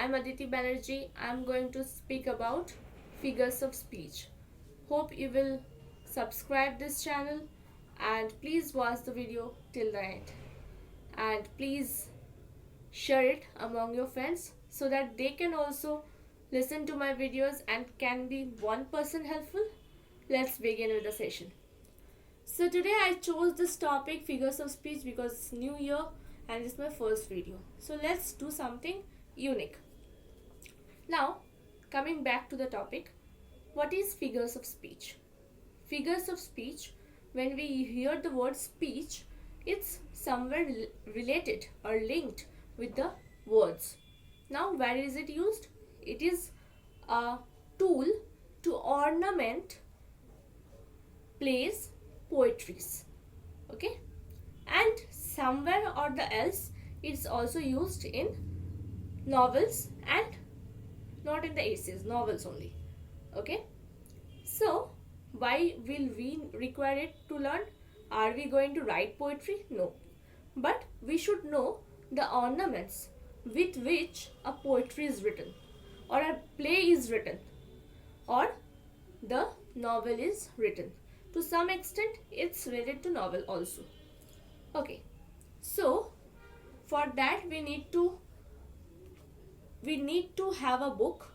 I'm Aditi Banerjee. I'm going to speak about figures of speech. Hope you will subscribe this channel and please watch the video till the end. And please share it among your friends so that they can also listen to my videos and can be one person helpful. Let's begin with the session. So today I chose this topic figures of speech because it's new year and it's my first video. So let's do something unique. Now, coming back to the topic, what is figures of speech? Figures of speech, when we hear the word speech, it's somewhere related or linked with the words. Now, where is it used? It is a tool to ornament plays, poetries. Okay? And somewhere or the else, it's also used in novels and not in the essays, novels only. Okay? So, why will we require it to learn? Are we going to write poetry? No. But we should know the ornaments with which a poetry is written, or a play is written, or the novel is written. To some extent, it's related to novel also. Okay. So, for that we need to have a book,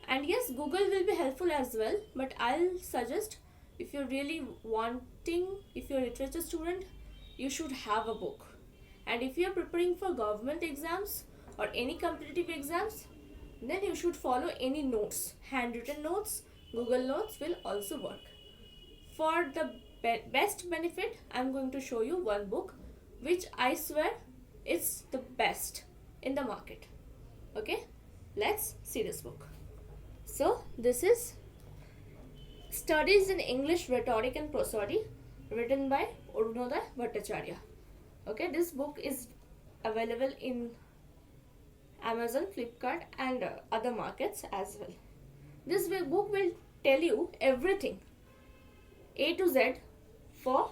and yes, Google will be helpful as well, but I'll suggest, if you're really wanting, if you're a literature student, you should have a book. And if you're preparing for government exams or any competitive exams, then you should follow any notes. Handwritten notes, Google Notes will also work. For the best benefit, I'm going to show you one book which I swear is the best in the market. Okay, let's see this book. So, this is Studies in English Rhetoric and Prosody, written by Arunoday Bhattacharya. Okay, this book is available in Amazon, Flipkart and other markets as well. This book will tell you everything A to Z for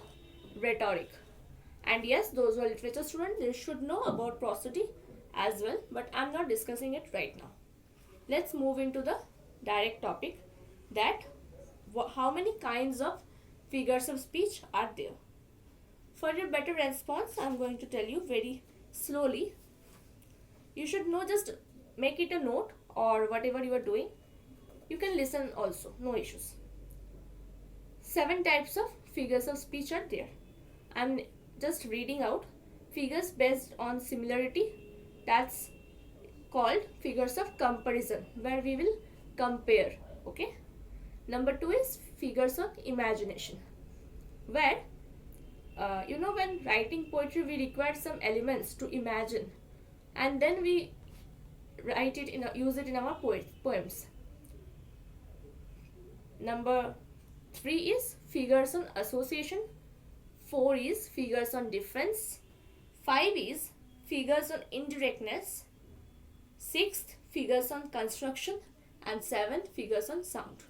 rhetoric. And yes, those who are literature students, they should know about prosody as well, but I'm not discussing it right now. Let's move into the direct topic, that how many kinds of figures of speech are there. For your better response, I'm going to tell you very slowly. You should know, just make it a note or whatever you are doing. You can listen also, no issues. 7 types of figures of speech are there. I'm just reading out. Figures based on similarity, that's called figures of comparison, where we will compare. Okay. Number 2 is figures of imagination, where when writing poetry we require some elements to imagine, and then we write it use it in our poems. Number 3 is figures on association. 4 is figures on difference. 5 is figures on indirectness. 6th, figures on construction. And 7th, figures on sound.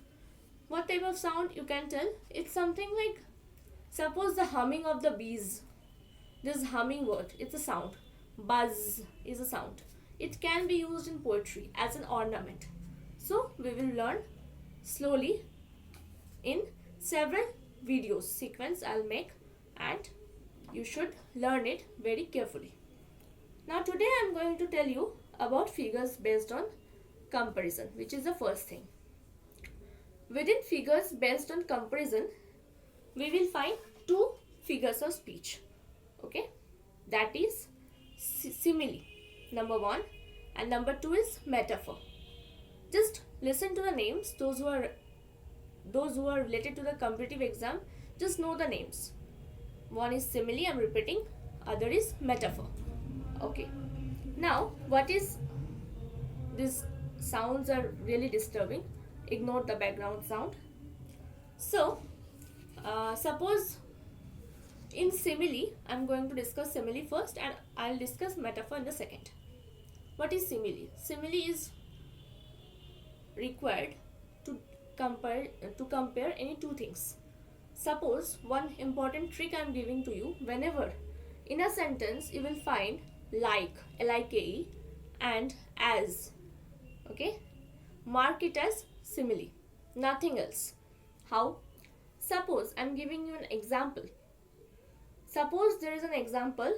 What type of sound you can tell? It's something like, suppose the humming of the bees. This humming word, it's a sound. Buzz is a sound. It can be used in poetry as an ornament. So we will learn slowly in several videos sequence I'll make, and you should learn it very carefully. Now today I'm going to tell you about figures based on comparison, which is the first thing. Within figures based on comparison, we will find 2 figures of speech. Okay, that is simile, number 1, and number 2 is metaphor. Just listen to the names. Those who are related to the competitive exam, just know the names. One is simile, I'm repeating. Other is metaphor. Okay. Now, what is these sounds are really disturbing. Ignore the background sound. So, suppose in simile, I'm going to discuss simile first, and I'll discuss metaphor in the second. What is simile? Simile is required to compare any 2 things. Suppose, one important trick I'm giving to you, whenever in a sentence you will find like, L-I-K-E, and as, Okay, mark it as simile, nothing else. How? Suppose I'm giving you an example. Suppose there is an example,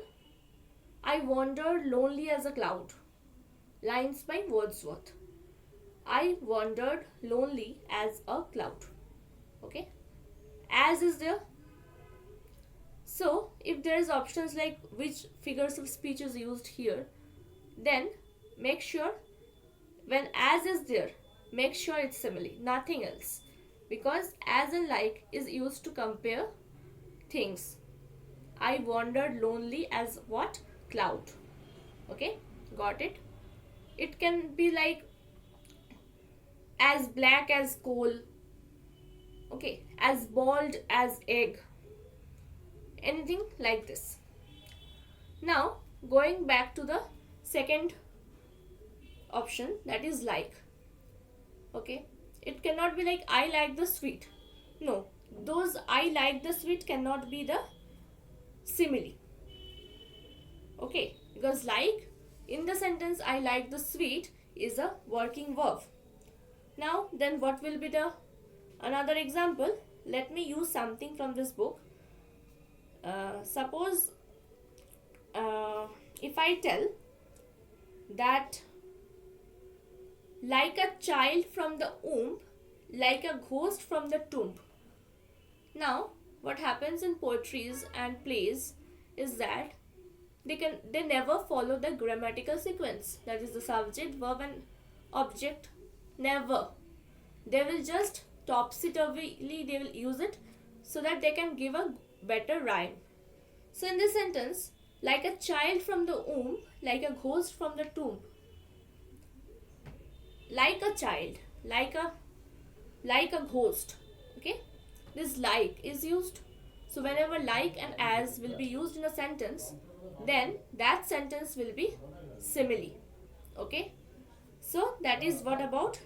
I wandered lonely as a cloud. Lines by Wordsworth. I wandered lonely as a cloud. Okay, as is there. So if there is options like which figures of speech is used here, then make sure when as is there, make sure it's simile, nothing else, because as and like is used to compare things. I wandered lonely as what? Cloud. Okay, got it. It can be like as black as coal. Okay, as bald as egg. Anything like this. Now going back to the second option, that is like. Okay, it cannot be like I like the sweet. No, those I like the sweet cannot be the simile. Okay, because like in the sentence I like the sweet is a working verb. Now then what will be the another example? Let me use something from this book. Suppose if I tell that like a child from the womb, like a ghost from the tomb. Now what happens in poetries and plays is that they never follow the grammatical sequence, that is the subject, verb and object. Never. They will just topsy-turvily they will use it so that they can give a better rhyme. So in this sentence, like a child from the womb, like a ghost from the tomb. Like a child, like a ghost. Okay, this like is used. So whenever like and as will be used in a sentence, then that sentence will be simile. Okay, so that is what about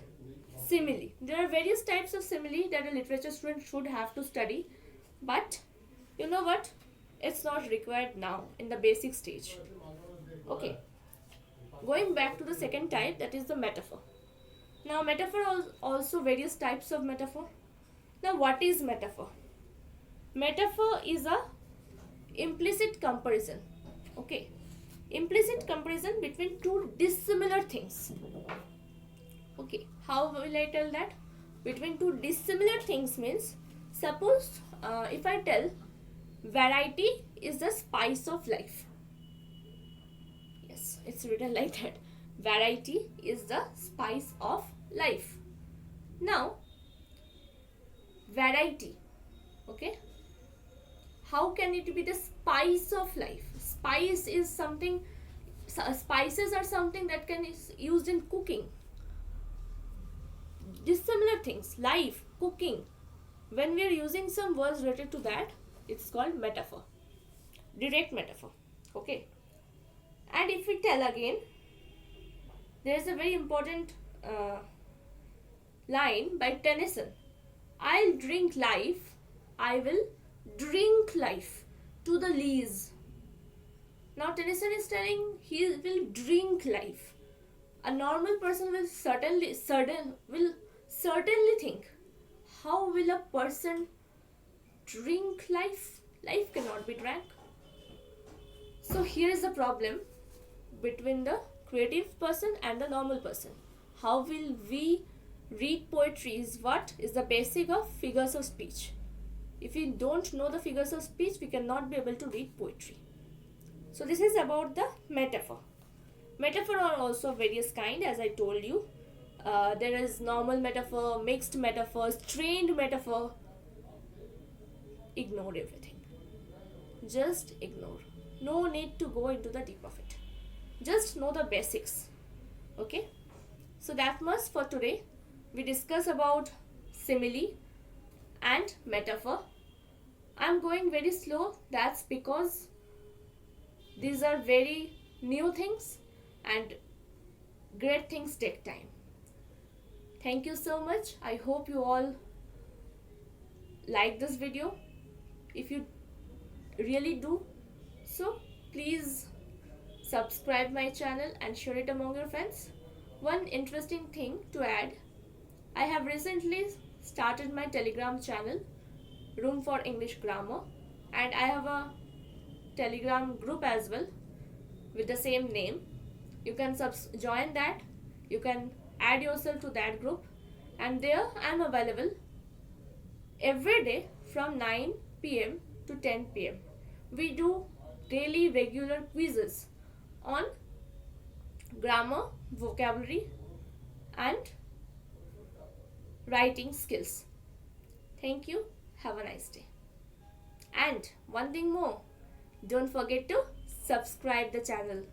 simile. There are various types of simile that a literature student should have to study, but you know what, it's not required now in the basic stage. Okay, going back to the second type, that is the metaphor. Now metaphor also various types of metaphor. Now what is metaphor? Metaphor is a implicit comparison. Okay, implicit comparison between two dissimilar things. Okay, how will I tell that? Between two dissimilar things means, suppose if I tell variety is the spice of life. Yes, it's written like that. Variety is the spice of life. Now variety, okay, how can it be the spice of life? Spice is something, spices are something that can is used in cooking. Dissimilar things, life, cooking, when we are using some words related to that, it's called metaphor, direct metaphor. Okay, and if we tell again, there is a very important line by Tennyson. I'll drink life, I will drink life to the lees. Now Tennyson is telling he will drink life. A normal person will certainly think, how will a person drink life? Life cannot be drank. So here is the problem between the creative person and the normal person. How will we read poetry is what is the basic of figures of speech. If we don't know the figures of speech, we cannot be able to read poetry. So this is about the metaphor. Metaphor are also various kind, as I told you. There is normal metaphor, mixed metaphors, trained metaphor. Ignore everything. Just ignore. No need to go into the deep of it. Just know the basics. Okay? So that much for today. We discuss about simile and metaphor. I'm going very slow. That's because these are very new things and great things take time. Thank you so much. I hope you all like this video. If you really do, so please subscribe my channel and share it among your friends. One interesting thing to add, I have recently started my Telegram channel, Room for English Grammar, and I have a Telegram group as well with the same name. You can join that, you can add yourself to that group, and there I am available every day from 9 p.m. to 10 p.m. We do daily regular quizzes on grammar, vocabulary, and writing skills. Thank you. Have a nice day. And one thing more, don't forget to subscribe the channel.